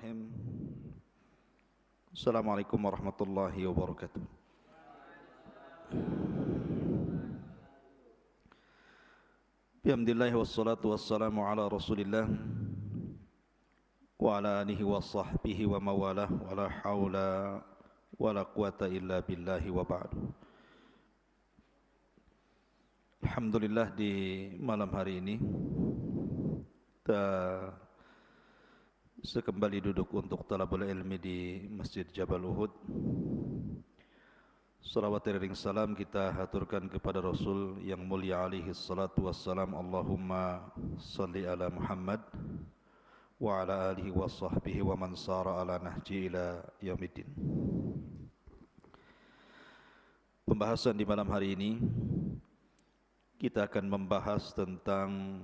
Bismillahirrahmanirrahim. Assalamualaikum warahmatullahi wabarakatuh. Bihamdillah wassalatu wassalamu ala Rasulillah wa ala alihi wa sahbihi wa mawalah wa la hawla wa la quwata illa billahi wa ba'du. Alhamdulillah, di malam hari ini kita sekembali duduk untuk talabul ilmi di Masjid Jabal Uhud. Salawat dan salam kita haturkan kepada Rasul yang mulia alaihi salatu wassalam. Allahumma salli ala Muhammad wa ala alihi wa sahbihi wa man sara ala nahji ila yaumiddin. Pembahasan di malam hari ini kita akan membahas tentang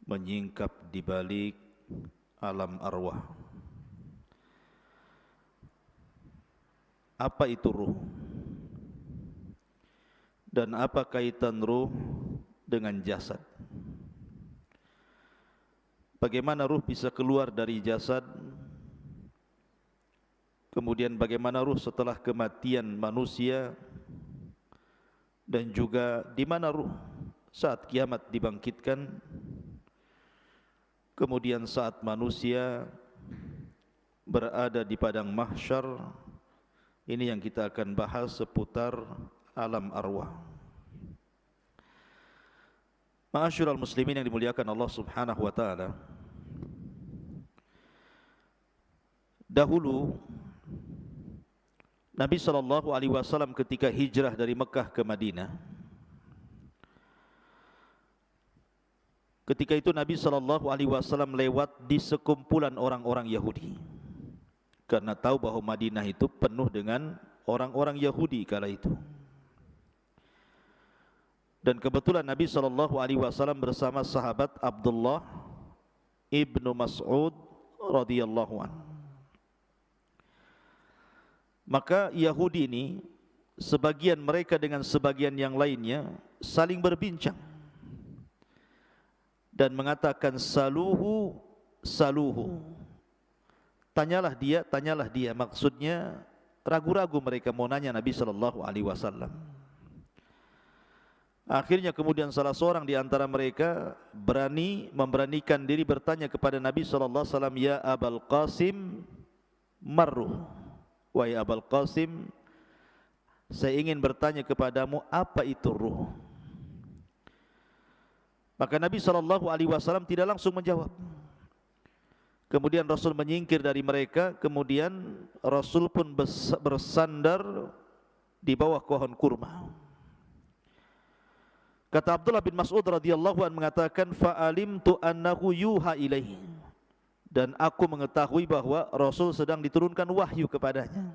menyingkap di balik alam arwah. Apa itu ruh? Dan apa kaitan ruh dengan jasad? Bagaimana ruh bisa keluar dari jasad? Kemudian bagaimana ruh setelah kematian manusia? Dan juga di mana ruh saat kiamat dibangkitkan? Kemudian saat manusia berada di padang mahsyar, ini yang kita akan bahas seputar alam arwah. Ma'asyiral muslimin yang dimuliakan Allah Subhanahu wa taala. Dahulu Nabi sallallahu alaihi wasallam ketika hijrah dari Mekah ke Madinah, ketika itu Nabi sallallahu alaihi wasallam lewat di sekumpulan orang-orang Yahudi. Karena tahu bahwa Madinah itu penuh dengan orang-orang Yahudi kala itu. Dan kebetulan Nabi sallallahu alaihi wasallam bersama sahabat Abdullah ibnu Mas'ud radhiyallahu anhu. Maka Yahudi ini, sebagian mereka dengan sebagian yang lainnya saling berbincang dan mengatakan saluhu, saluhu. Tanyalah dia. Maksudnya ragu-ragu mereka mau nanya Nabi sallallahu alaihi wasallam. Akhirnya kemudian salah seorang di antara mereka memberanikan diri bertanya kepada Nabi sallallahu alaihi wasallam, "Ya Abul Qasim, marruh." Wahai Abul Qasim, saya ingin bertanya kepadamu, apa itu ruh? Maka Nabi sallallahu alaihi wasallam tidak langsung menjawab. Kemudian Rasul menyingkir dari mereka, kemudian Rasul pun bersandar di bawah pohon kurma. Kata Abdullah bin Mas'ud radhiyallahu anhu mengatakan, fa'alimtu annahu yuha ilaihi. Dan aku mengetahui bahwa Rasul sedang diturunkan wahyu kepadanya.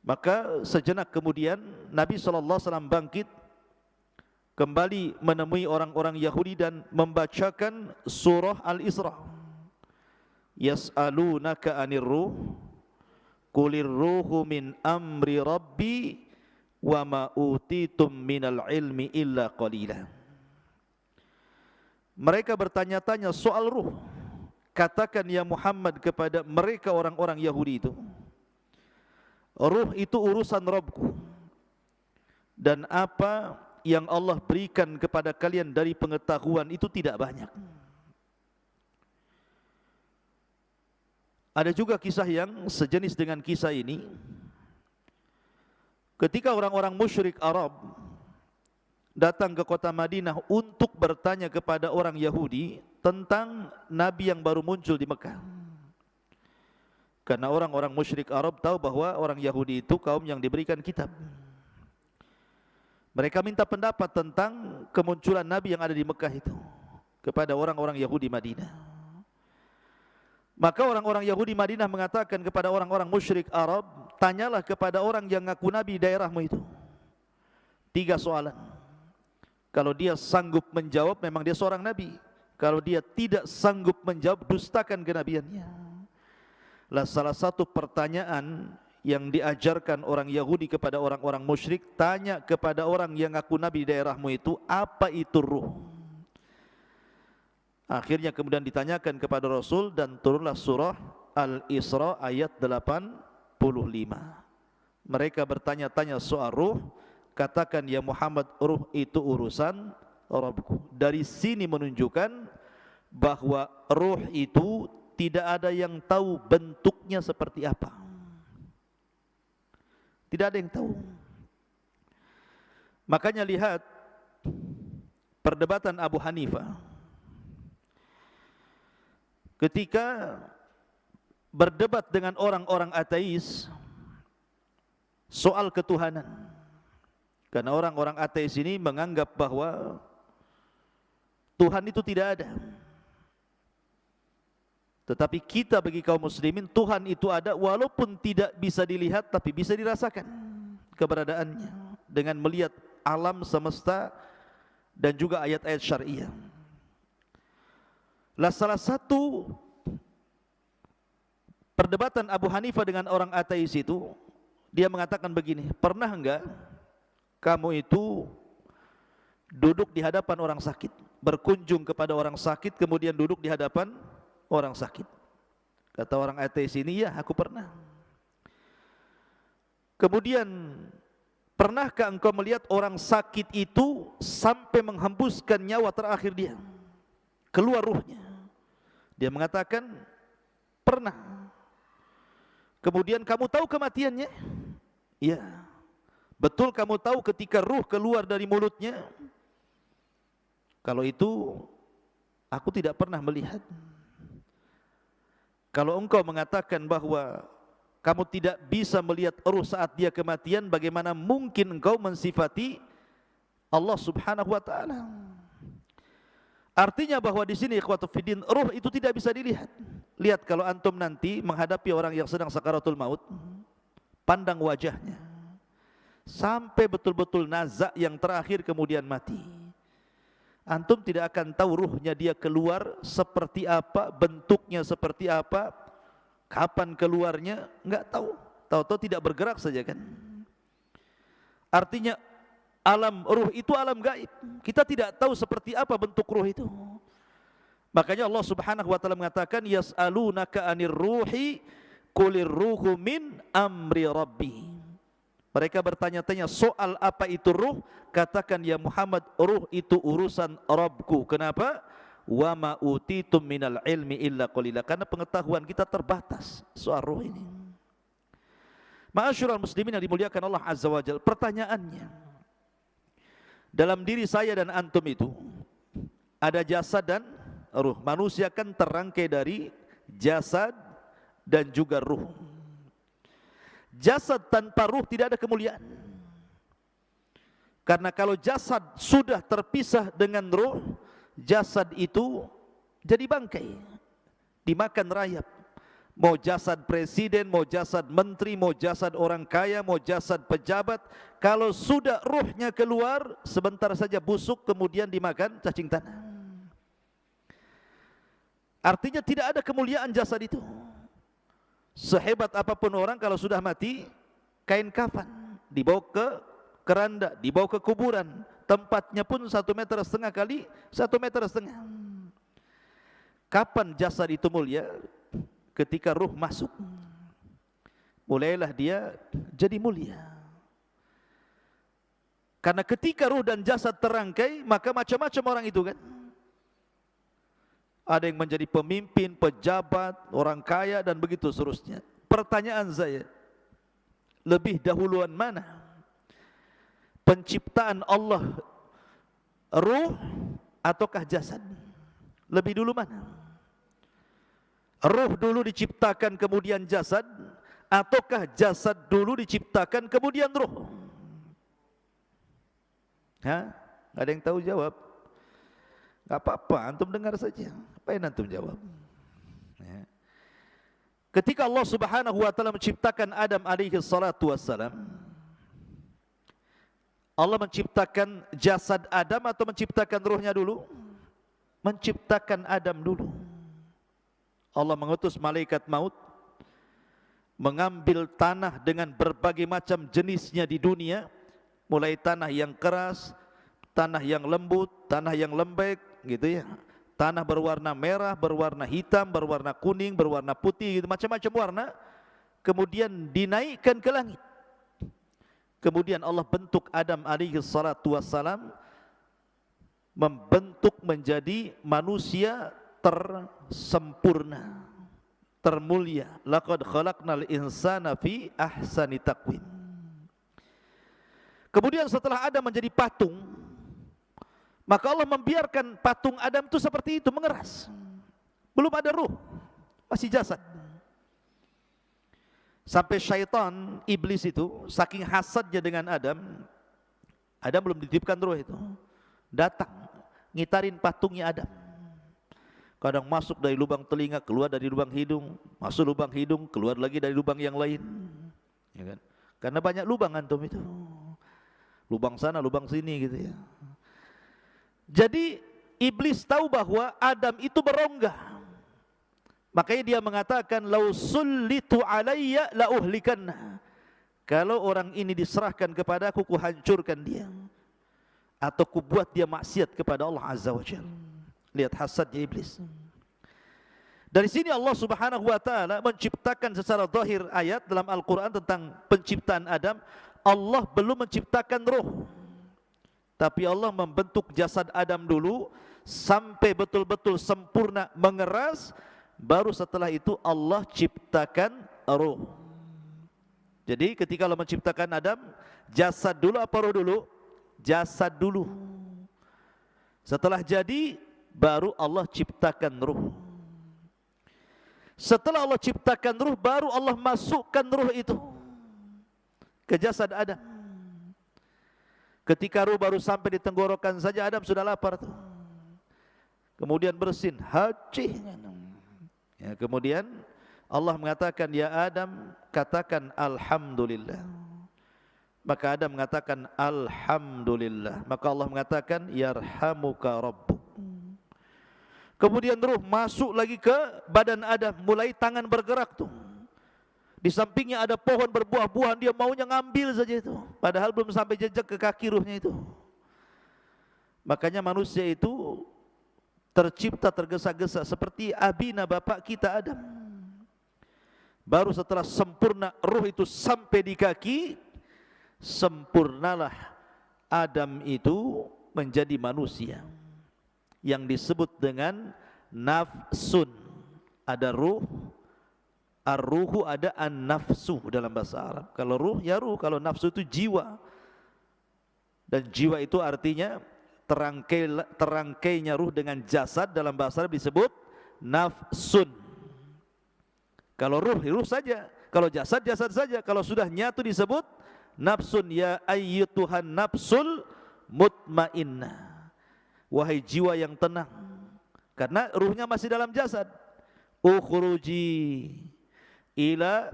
Maka sejenak kemudian Nabi SAW bangkit, kembali menemui orang-orang Yahudi dan membacakan surah Al-Isra. Yas'alunaka 'anir ruh, qulir ruhu min amri rabbi wa ma utitum minal ilmi illa qalila. Mereka bertanya-tanya soal ruh. Katakan ya Muhammad kepada mereka orang-orang Yahudi itu, ruh itu urusan Rabbku, dan apa yang Allah berikan kepada kalian dari pengetahuan itu tidak banyak. Ada juga kisah yang sejenis dengan kisah ini. Ketika orang-orang musyrik Arab datang ke kota Madinah untuk bertanya kepada orang Yahudi tentang Nabi yang baru muncul di Mekah. Karena orang-orang musyrik Arab tahu bahwa orang Yahudi itu kaum yang diberikan kitab. Mereka minta pendapat tentang kemunculan Nabi yang ada di Mekah itu kepada orang-orang Yahudi Madinah. Maka orang-orang Yahudi Madinah mengatakan kepada orang-orang musyrik Arab, tanyalah kepada orang yang ngaku Nabi di daerahmu itu 3 soalan. Kalau dia sanggup menjawab, memang dia seorang Nabi. Kalau dia tidak sanggup menjawab, dustakan kenabiannya. Lah salah satu pertanyaan yang diajarkan orang Yahudi kepada orang-orang musyrik, tanya kepada orang yang ngaku Nabi di daerahmu itu, apa itu ruh? Akhirnya kemudian ditanyakan kepada Rasul dan turunlah surah Al-Isra ayat 85. Mereka bertanya-tanya soal ruh, katakan ya Muhammad, ruh itu urusan Rabbku. Dari sini menunjukkan bahwa ruh itu tidak ada yang tahu bentuknya seperti apa. Tidak ada yang tahu. Makanya lihat perdebatan Abu Hanifah ketika berdebat dengan orang-orang ateis soal ketuhanan. Karena orang-orang ateis ini menganggap bahwa Tuhan itu tidak ada. Tetapi kita bagi kaum muslimin, Tuhan itu ada walaupun tidak bisa dilihat tapi bisa dirasakan keberadaannya dengan melihat alam semesta dan juga ayat-ayat syariah. Lah salah satu perdebatan Abu Hanifah dengan orang ateis itu, dia mengatakan begini, pernah enggak kamu itu duduk di hadapan orang sakit, berkunjung kepada orang sakit, kemudian duduk di hadapan orang sakit? Kata orang ateis ini, ya aku pernah. Kemudian, pernahkah engkau melihat orang sakit itu sampai menghembuskan nyawa terakhir dia, keluar ruhnya? Dia mengatakan, pernah. Kemudian kamu tahu kematiannya? Ya. Betul kamu tahu ketika ruh keluar dari mulutnya? Kalau itu, aku tidak pernah melihat. Kalau engkau mengatakan bahwa kamu tidak bisa melihat ruh saat dia kematian, bagaimana mungkin engkau mensifati Allah Subhanahu wa taala? Artinya bahwa di sini ikhwatu fiddin, ruh itu tidak bisa dilihat. Lihat kalau antum nanti menghadapi orang yang sedang sakaratul maut, pandang wajahnya sampai betul-betul nazak yang terakhir kemudian mati. Antum tidak akan tahu ruhnya dia keluar seperti apa, bentuknya seperti apa, kapan keluarnya, enggak tahu. Tahu-tahu tidak bergerak saja kan. Artinya alam ruh itu alam gaib. Kita tidak tahu seperti apa bentuk ruh itu. Makanya Allah Subhanahu wa taala mengatakan yas'alunaka 'anir ruhi qulir ruhu min amri rabbi. Mereka bertanya-tanya soal apa itu ruh, katakan ya Muhammad, ruh itu urusan Rabbku. Kenapa? Wa ma utitum minal ilmi illa qalila. Karena pengetahuan kita terbatas soal ruh ini. Ma'asyiral muslimin yang dimuliakan Allah Azza wa Jalla, pertanyaannya, dalam diri saya dan antum itu ada jasad dan ruh. Manusia kan terangkai dari jasad dan juga ruh. Jasad tanpa ruh tidak ada kemuliaan. Karena kalau jasad sudah terpisah dengan ruh, jasad itu jadi bangkai, dimakan rayap. Mau jasad presiden, mau jasad menteri, mau jasad orang kaya, mau jasad pejabat, kalau sudah ruhnya keluar, sebentar saja busuk, kemudian dimakan cacing tanah. Artinya tidak ada kemuliaan jasad itu. Sehebat apapun orang, kalau sudah mati, kain kafan dibawa ke keranda, dibawa ke kuburan, tempatnya pun 1,5 meter kali 1,5 meter. Kapan jasad itu mulia? Ketika ruh masuk, mulailah dia jadi mulia. Karena ketika ruh dan jasad terangkai, maka macam-macam orang itu kan. Ada yang menjadi pemimpin, pejabat, orang kaya dan begitu seterusnya. Pertanyaan saya, lebih dahuluan mana? Penciptaan Allah ruh ataukah jasad? Lebih dulu mana? Ruh dulu diciptakan kemudian jasad, ataukah jasad dulu diciptakan kemudian ruh? Hah? Ada yang tahu jawab? Gak apa-apa, antum dengar saja. Apa yang antum jawab? Ya. Ketika Allah Subhanahu wa taala menciptakan Adam alaihi salatu wassalam, Allah menciptakan jasad Adam atau menciptakan ruhnya dulu? Menciptakan Adam dulu. Allah mengutus malaikat maut, mengambil tanah dengan berbagai macam jenisnya di dunia, mulai tanah yang keras, tanah yang lembut, tanah yang lembek, gitu ya, Tanah berwarna merah, berwarna hitam, berwarna kuning, berwarna putih, gitu, macam-macam warna. Kemudian dinaikkan ke langit. Kemudian Allah bentuk Adam alaihi salatu wassalam, membentuk menjadi manusia tersempurna, termulia. Laqad khalaqnal insana fi ahsani taqwim. Kemudian setelah Adam menjadi patung, maka Allah membiarkan patung Adam itu seperti itu, mengeras. Belum ada ruh, masih jasad. Sampai syaitan, iblis itu, saking hasadnya dengan Adam belum dititipkan ruh itu, datang, ngitarin patungnya Adam. Kadang masuk dari lubang telinga, keluar dari lubang hidung, masuk lubang hidung, keluar lagi dari lubang yang lain, ya kan? Karena banyak lubang antum itu, lubang sana, lubang sini gitu ya. Jadi iblis tahu bahwa Adam itu berongga. Makanya dia mengatakan, lau sullitu alayya la uhlikanna. Kalau orang ini diserahkan kepada aku, kuhancurkan dia, atau kubuat dia maksiat kepada Allah Azza wa Jalla. Lihat hasadnya iblis. Dari sini Allah Subhanahu wa taala menciptakan secara zahir ayat dalam Al-Qur'an tentang penciptaan Adam. Allah belum menciptakan roh, tapi Allah membentuk jasad Adam dulu sampai betul-betul sempurna, mengeras. Baru setelah itu Allah ciptakan roh. Jadi ketika Allah menciptakan Adam, jasad dulu apa roh dulu? Jasad dulu. Setelah jadi, baru Allah ciptakan roh. Setelah Allah ciptakan roh, baru Allah masukkan roh itu ke jasad Adam. Ketika roh baru sampai di tenggorokan saja, Adam sudah lapar tuh. Kemudian bersin, haji. Ya, kemudian Allah mengatakan, ya Adam, katakan alhamdulillah. Maka Adam mengatakan alhamdulillah. Maka Allah mengatakan yarhamuka rabbuk. Kemudian roh masuk lagi ke badan Adam, mulai tangan bergerak tuh. Di sampingnya ada pohon berbuah-buahan, dia maunya ngambil saja itu, padahal belum sampai jejak ke kaki ruhnya itu. Makanya manusia itu tercipta tergesa-gesa seperti abina bapak kita Adam. Baru setelah sempurna roh itu sampai di kaki, sempurnalah Adam itu menjadi manusia yang disebut dengan nafsun. Ada ruh, ar-ruhu, ada an-nafsu dalam bahasa Arab. Kalau ruh ya ruh, kalau nafsu itu jiwa. Dan jiwa itu artinya terangkainya ruh dengan jasad, dalam bahasa Arab disebut nafsun. Kalau ruh, ruh saja. Kalau jasad, jasad saja. Kalau sudah nyatu disebut nafsun. Ya ayyutuhan nafsul mutmainnah. Wahai jiwa yang tenang. Karena ruhnya masih dalam jasad. Ukhruji ila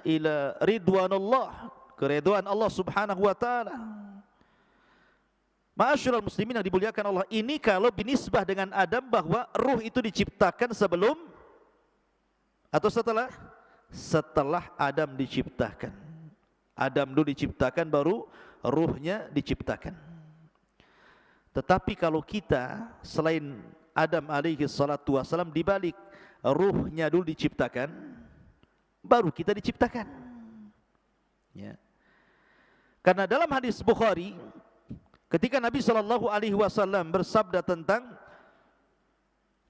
ila ridwanullah, keridhaan Allah Subhanahu wa taala. Ma'asyiral muslimin yang dimuliakan Allah, ini kalau binisbah dengan Adam, bahwa ruh itu diciptakan sebelum atau setelah? Setelah Adam diciptakan. Adam dulu diciptakan, baru ruhnya diciptakan. Tetapi kalau kita selain Adam alaihi salatu wassalam, dibalik, ruhnya dulu diciptakan, baru kita diciptakan. Ya. Karena dalam hadis Bukhari, ketika Nabi SAW bersabda tentang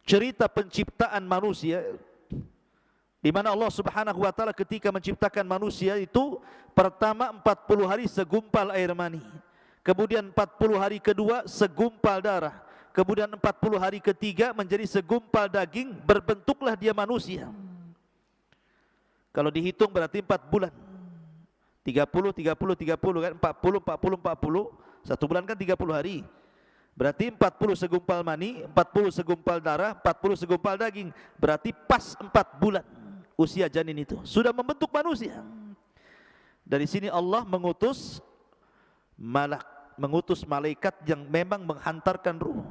cerita penciptaan manusia, di mana Allah Subhanahu wa taala ketika menciptakan manusia itu, pertama 40 hari segumpal air mani, kemudian 40 hari kedua segumpal darah, kemudian 40 hari ketiga menjadi segumpal daging, berbentuklah dia manusia. Kalau dihitung berarti 4 bulan. 30 kan, 40 1 bulan kan 30 hari. Berarti 40 segumpal mani, 40 segumpal darah, 40 segumpal daging. Berarti pas 4 bulan usia janin itu sudah membentuk manusia. Dari sini Allah mengutus malaikat yang memang menghantarkan ruh.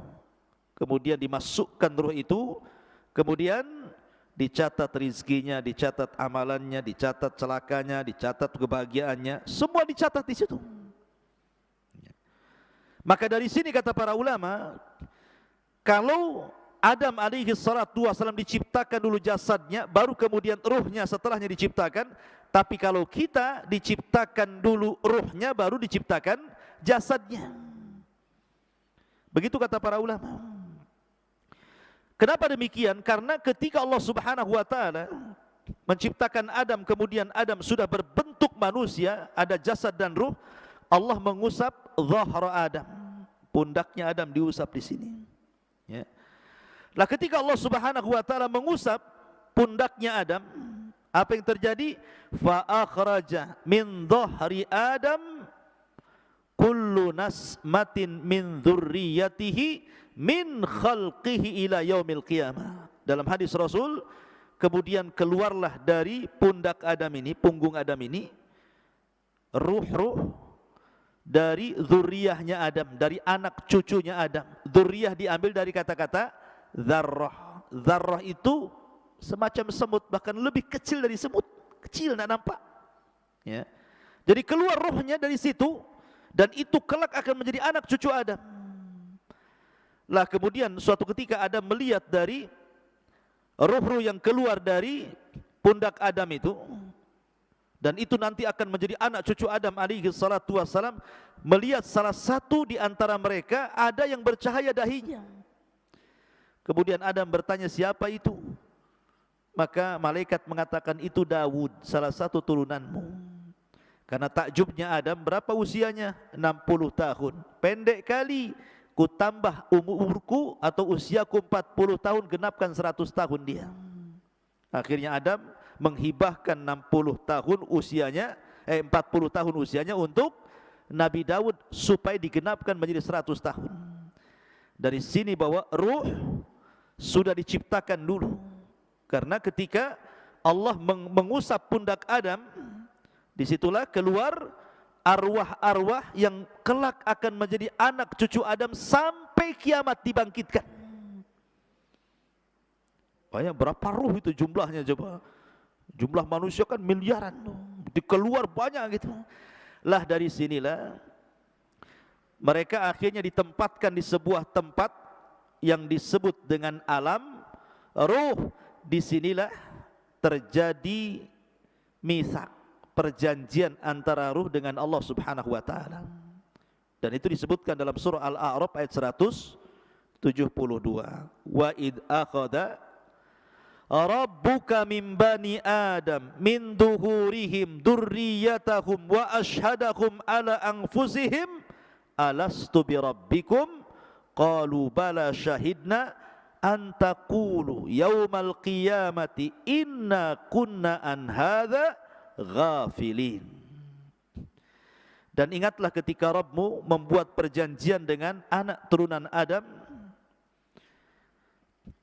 Kemudian dimasukkan ruh itu, kemudian dicatat rizkinya, dicatat amalannya, dicatat celakanya, dicatat kebahagiaannya, semua dicatat di situ. Maka dari sini kata para ulama, kalau Adam alaihi salatu wassalam diciptakan dulu jasadnya, baru kemudian ruhnya setelahnya diciptakan. Tapi kalau kita diciptakan dulu ruhnya, baru diciptakan jasadnya. Begitu kata para ulama. Kenapa demikian? Karena ketika Allah Subhanahu wa taala menciptakan Adam, kemudian Adam sudah berbentuk manusia, ada jasad dan ruh, Allah mengusap zahra Adam, pundaknya Adam diusap di sini. Ya. Lah ketika Allah Subhanahu wa taala mengusap pundaknya Adam, apa yang terjadi? Fa akhraja min dhahri Adam kullu nasmatin min dzurriyyatihi min khalqihi ila yaumil qiyamah. Dalam hadis Rasul, kemudian keluarlah dari pundak Adam ini, punggung Adam ini, ruh-ruh dari zuriyahnya Adam, dari anak cucunya Adam. Zuriyah diambil dari kata-kata zarrah. Zarrah itu semacam semut, bahkan lebih kecil dari semut, kecil, tidak nampak. Ya. Jadi keluar rohnya dari situ, dan itu kelak akan menjadi anak cucu Adam. Lah kemudian suatu ketika Adam melihat dari ruh-ruh yang keluar dari pundak Adam itu, dan itu nanti akan menjadi anak cucu Adam alaihi salatu wassalam, melihat salah satu di antara mereka ada yang bercahaya dahinya. Kemudian Adam bertanya, siapa itu? Maka malaikat mengatakan, itu Daud, salah satu turunanmu. Karena takjubnya Adam, berapa usianya? 60 tahun. Pendek kali ku tambah umurku atau usiaku 40 tahun, genapkan 100 tahun dia. Akhirnya Adam menghibahkan 60 tahun usianya, 40 tahun usianya untuk Nabi Daud supaya digenapkan menjadi 100 tahun. Dari sini bahwa ruh sudah diciptakan dulu. Karena ketika Allah mengusap pundak Adam, disitulah keluar arwah-arwah yang kelak akan menjadi anak cucu Adam sampai kiamat dibangkitkan. Banyak, berapa ruh itu jumlahnya coba? Jumlah manusia kan miliaran, keluar banyak gitu. Lah dari sinilah mereka akhirnya ditempatkan di sebuah tempat yang disebut dengan alam ruh. Disinilah terjadi mitsak, perjanjian antara ruh dengan Allah Subhanahu wa taala. Dan itu disebutkan dalam surah Al-A'raf ayat 172. Wa id akhadha rabbuka min bani Adam min duhurihim dzurriyyatahum wa ashhadahum ala anfusihim alastu bi rabbikum qalu bala syahidna an taqulu yaumal qiyamati inna kunna an hadza ghafilin. Dan ingatlah ketika Rabbmu membuat perjanjian dengan anak turunan Adam,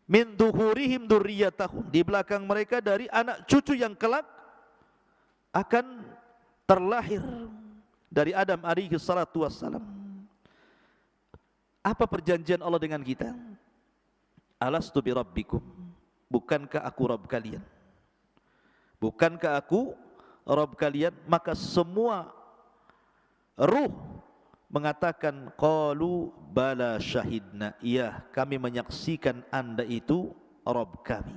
min duhurihim dzurriyyatahum, di belakang mereka dari anak cucu yang kelak akan terlahir dari Adam alaihi salatu wassalam. Apa perjanjian Allah dengan kita? Alastu bi rabbikum, bukankah aku Rabb kalian? Bukankah aku Rabb kalian? Maka semua ruh mengatakan qalu bala syahidna, iya kami menyaksikan Anda itu Rabb kami.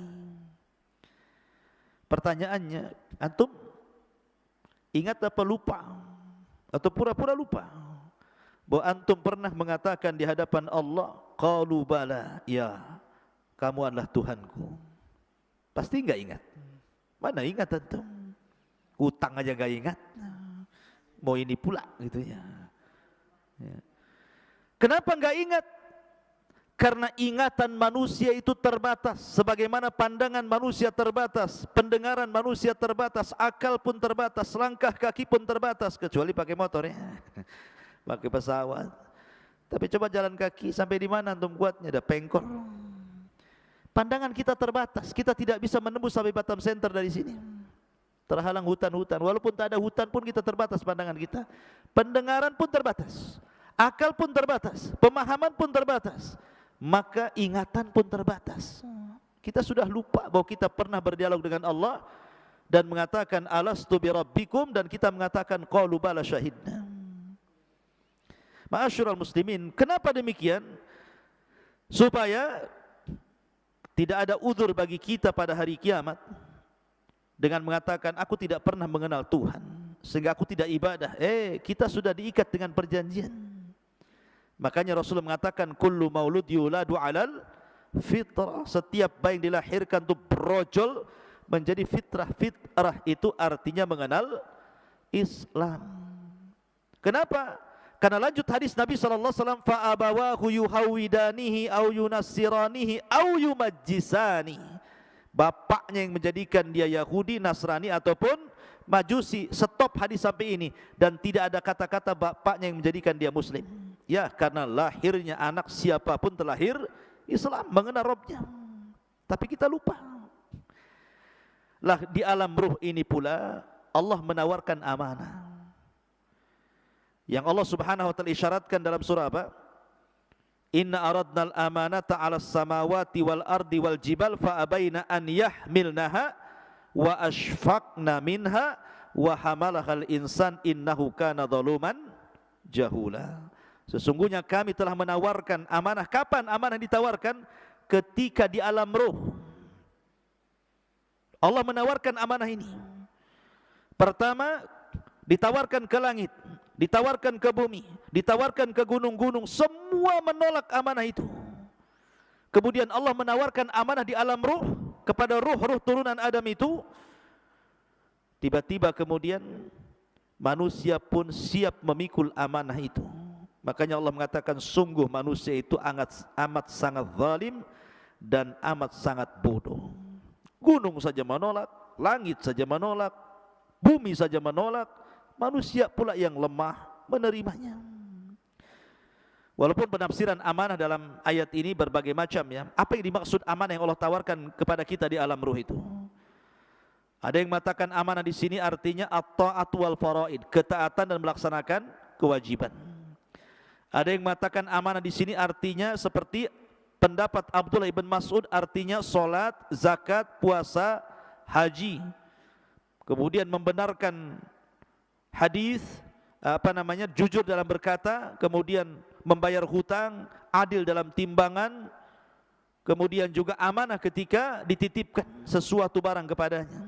Pertanyaannya, antum ingat apa lupa? Atau pura-pura lupa bahwa antum pernah mengatakan di hadapan Allah, qalu bala, ya kamu adalah Tuhanku? Pasti enggak ingat. Mana ingat antum? Utang aja enggak ingat, mau ini pula gitu ya. Kenapa enggak ingat? Karena ingatan manusia itu terbatas, sebagaimana pandangan manusia terbatas, pendengaran manusia terbatas, akal pun terbatas, langkah kaki pun terbatas, kecuali pakai motor ya, pakai pesawat. Tapi coba jalan kaki sampai di mana antum kuatnya? Ada pengkor. Pandangan kita terbatas, kita tidak bisa menembus sampai Batam Center dari sini. Terhalang hutan-hutan, walaupun tak ada hutan pun kita terbatas pandangan kita. Pendengaran pun terbatas, akal pun terbatas, pemahaman pun terbatas, maka ingatan pun terbatas. Kita sudah lupa bahwa kita pernah berdialog dengan Allah dan mengatakan alastu bi rabbikum, dan kita mengatakan qalu bala syahidna. Ma'asyiral muslimin, kenapa demikian? Supaya tidak ada uzur bagi kita pada hari kiamat dengan mengatakan aku tidak pernah mengenal Tuhan sehingga aku tidak ibadah. Kita sudah diikat dengan perjanjian. Makanya Rasulullah mengatakan kullu maulud yuladu alal fitrah. Setiap bayi yang dilahirkan itu brojol menjadi fitrah. Fitrah itu artinya mengenal Islam. Kenapa? Karena lanjut hadis Nabi SAW, fa abawahu yuhawidanihi au yunassiranihi au yumajjisani. Bapaknya yang menjadikan dia Yahudi, Nasrani ataupun Majusi. Stop hadis sampai ini. Dan tidak ada kata-kata bapaknya yang menjadikan dia Muslim. Ya, karena lahirnya anak siapapun terlahir Islam, mengenal Rabbnya. Tapi kita lupa. Lah di alam ruh ini pula Allah menawarkan amanah. Yang Allah Subhanahu wa taala isyaratkan dalam surah apa? Inna aradnal amanata 'alas samawati wal ardi wal jibal fa abaina an yahmilnaha wa ashfaqna minha wa hamalahal insan innahu kana zaluman jahula. Sesungguhnya kami telah menawarkan amanah. Kapan amanah ditawarkan? Ketika di alam ruh. Allah menawarkan amanah ini. Pertama, ditawarkan ke langit, ditawarkan ke bumi, ditawarkan ke gunung-gunung, semua menolak amanah itu. Kemudian Allah menawarkan amanah di alam ruh kepada ruh-ruh turunan Adam itu. Tiba-tiba kemudian manusia pun siap memikul amanah itu. Makanya Allah mengatakan sungguh manusia itu amat sangat zalim dan amat sangat bodoh. Gunung saja menolak, langit saja menolak, bumi saja menolak, manusia pula yang lemah menerimanya. Walaupun penafsiran amanah dalam ayat ini berbagai macam ya. Apa yang dimaksud amanah yang Allah tawarkan kepada kita di alam ruh itu? Ada yang mengatakan amanah di sini artinya at-ta'at wal faraid, ketaatan dan melaksanakan kewajiban. Ada yang mengatakan amanah di sini artinya seperti pendapat Abdullah ibn Mas'ud, artinya salat, zakat, puasa, haji. Kemudian membenarkan hadis, jujur dalam berkata, kemudian membayar hutang, adil dalam timbangan, kemudian juga amanah ketika dititipkan sesuatu barang kepadanya.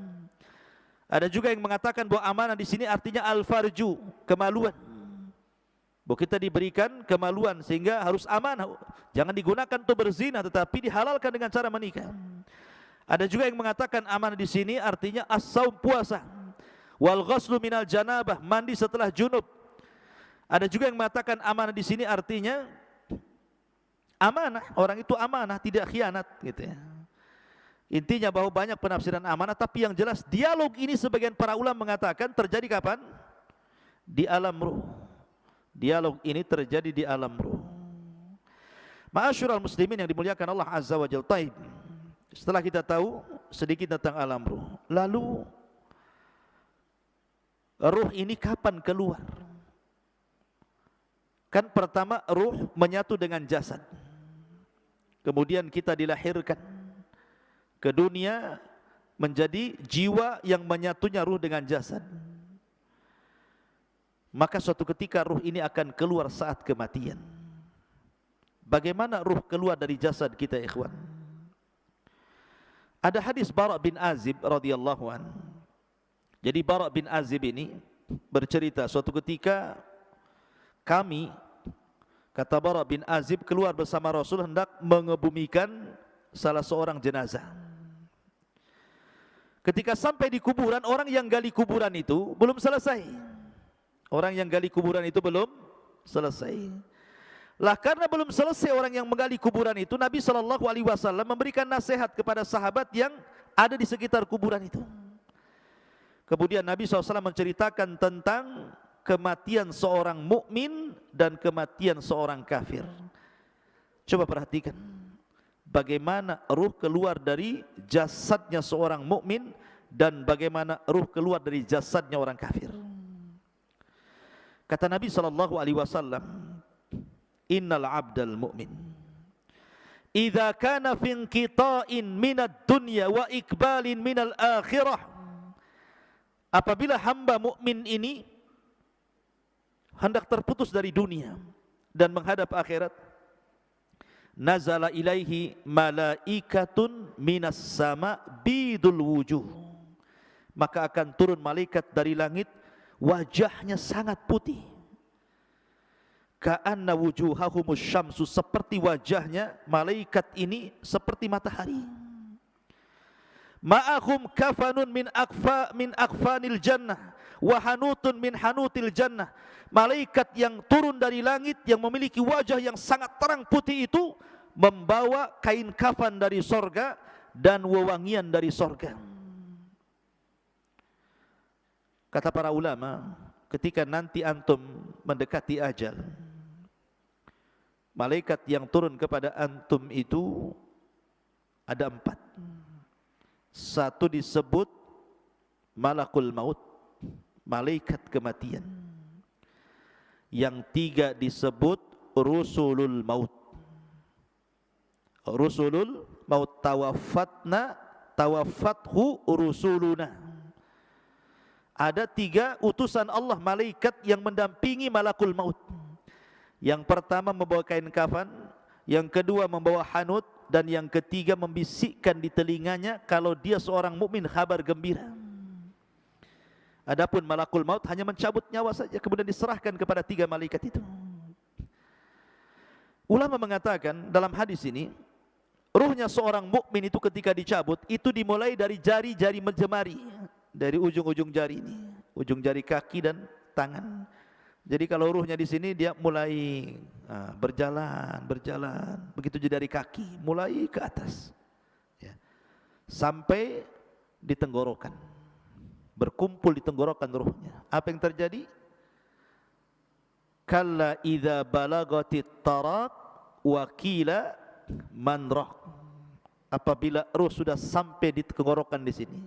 Ada juga yang mengatakan bahwa amanah di sini artinya al-farju, kemaluan. Bahwa kita diberikan kemaluan sehingga harus amanah. Jangan digunakan untuk berzina, tetapi dihalalkan dengan cara menikah. Ada juga yang mengatakan amanah di sini artinya as-saum, puasa. Wal ghuslu minal janabah, mandi setelah junub. Ada juga yang mengatakan amanah di sini artinya amanah, orang itu amanah, tidak khianat gitu ya. Intinya bahwa banyak penafsiran amanah, tapi yang jelas dialog ini sebagian para ulama mengatakan terjadi kapan? Di alam ruh. Dialog ini terjadi di alam ruh. Ma'asyiral muslimin yang dimuliakan Allah Azza wa Jalla. Taib. Setelah kita tahu sedikit tentang alam ruh, lalu ruh ini kapan keluar? Kan pertama ruh menyatu dengan jasad. Kemudian kita dilahirkan ke dunia menjadi jiwa yang menyatunya ruh dengan jasad. Maka suatu ketika ruh ini akan keluar saat kematian. Bagaimana ruh keluar dari jasad kita, ikhwan? Ada hadis Bara' bin Azib radhiyallahu an. Jadi Bara' bin Azib ini bercerita suatu ketika kami, kata Bara' bin Azib, keluar bersama Rasul hendak mengebumikan salah seorang jenazah. Ketika sampai di kuburan, orang yang gali kuburan itu belum selesai. Orang yang gali kuburan itu belum selesai. Lah karena belum selesai orang yang menggali kuburan itu, Nabi SAW memberikan nasihat kepada sahabat yang ada di sekitar kuburan itu. Kemudian Nabi SAW menceritakan tentang kematian seorang mukmin dan kematian seorang kafir. Coba perhatikan bagaimana ruh keluar dari jasadnya seorang mukmin dan bagaimana ruh keluar dari jasadnya orang kafir. Kata Nabi SAW, innal abdal mu'min idza kana fi inqita'in minad dunya wa ikbalin minal akhirah, apabila hamba mukmin ini hendak terputus dari dunia dan menghadap akhirat, nazala ilaihi malaikatun minas sama bidul wujuh, maka akan turun malaikat dari langit, wajahnya sangat putih, ka'anna wujuhahumus syamsu, seperti wajahnya malaikat ini seperti matahari. Ma'ahum kafanun min akfanil jannah wa hanutun min hanutil jannah. Malaikat yang turun dari langit yang memiliki wajah yang sangat terang putih itu membawa kain kafan dari sorga dan wewangian dari sorga. Kata para ulama, ketika nanti antum mendekati ajal, malaikat yang turun kepada antum itu ada 4. Satu disebut malakul maut, malaikat kematian. Yang 3 disebut rusulul maut. Rusulul maut, tawaffathu rusuluna. Ada 3 utusan Allah malaikat yang mendampingi malakul maut. Yang pertama membawa kain kafan, yang kedua membawa hanut, dan yang ketiga membisikkan di telinganya kalau dia seorang mukmin kabar gembira. Adapun malakul maut hanya mencabut nyawa saja, kemudian diserahkan kepada 3 malaikat itu. Ulama mengatakan dalam hadis ini, ruhnya seorang mukmin itu ketika dicabut itu dimulai dari jari-jari jemari, dari ujung-ujung jari ini, ujung jari kaki dan tangan. Jadi kalau ruhnya di sini dia mulai berjalan, begitu juga dari kaki, mulai ke atas, ya, sampai di tenggorokan, berkumpul di tenggorokan ruhnya. Apa yang terjadi? Kalla idza balagatit taraq wa qila man raq. Apabila ruh sudah sampai di tenggorokan di sini,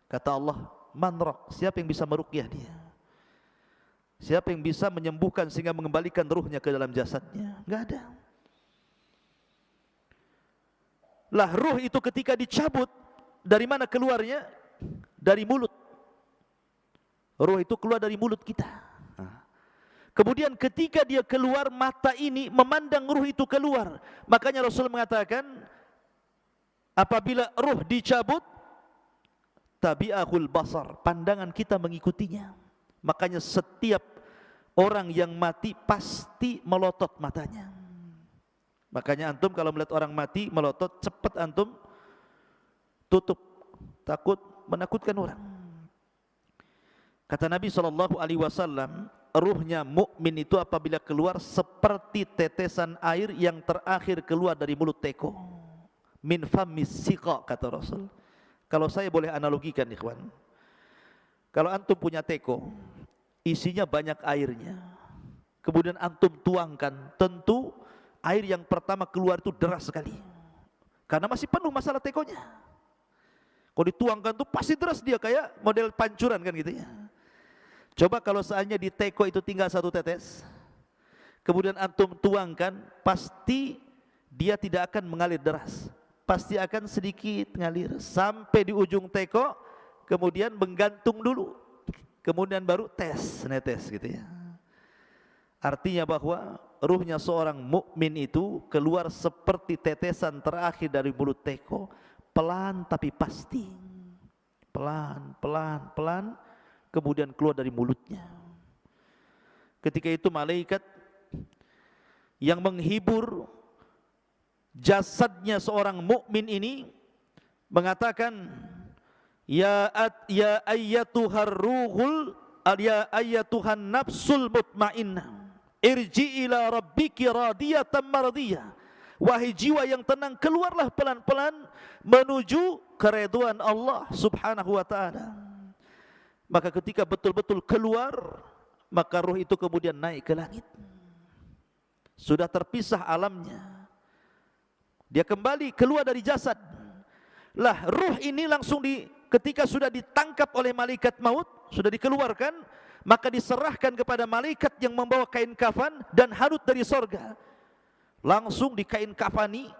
kata Allah, man raq, siapa yang bisa meruqyah dia? Siapa yang bisa menyembuhkan sehingga mengembalikan ruhnya ke dalam jasadnya? Enggak ada. Lah ruh itu ketika dicabut, dari mana keluarnya? Dari mulut. Ruh itu keluar dari mulut kita. Kemudian ketika dia keluar, mata ini memandang ruh itu keluar. Makanya Rasul mengatakan, apabila ruh dicabut, tabi'ahul basar, pandangan kita mengikutinya. Makanya setiap orang yang mati pasti melotot matanya. Makanya antum kalau melihat orang mati melotot, cepat antum tutup, takut menakutkan orang. Kata Nabi SAW, ruhnya mukmin itu apabila keluar seperti tetesan air yang terakhir keluar dari mulut teko. Min famis siqa, kata Rasul. Kalau saya boleh analogikan, ikhwan, kalau antum punya teko, isinya banyak airnya, kemudian antum tuangkan, tentu air yang pertama keluar itu deras sekali, karena masih penuh masalah tekonya. Kalau dituangkan tuh pasti deras dia, kayak model pancuran kan gitu ya. Coba kalau seandainya di teko itu tinggal 1 tetes, kemudian antum tuangkan, pasti dia tidak akan mengalir deras, pasti akan sedikit mengalir sampai di ujung teko, kemudian menggantung dulu, kemudian baru netes gitu ya. Artinya bahwa ruhnya seorang mukmin itu keluar seperti tetesan terakhir dari mulut teko, pelan tapi pasti, pelan, kemudian keluar dari mulutnya. Ketika itu malaikat yang menghibur jasadnya seorang mukmin ini mengatakan, Ya ayyatuhar ruhul, ya ayyatuhan nafsul mutmainnah, irji ila rabbiki radiyatan mardiyah. Wahai jiwa yang tenang, keluarlah pelan-pelan menuju keridhaan Allah Subhanahu wa taala. Maka ketika betul-betul keluar, maka ruh itu kemudian naik ke langit. Sudah terpisah alamnya, dia kembali keluar dari jasad. Lah ruh ini langsung ketika sudah ditangkap oleh malaikat maut, sudah dikeluarkan, maka diserahkan kepada malaikat yang membawa kain kafan dan hanut dari sorga. Langsung dikain kafani,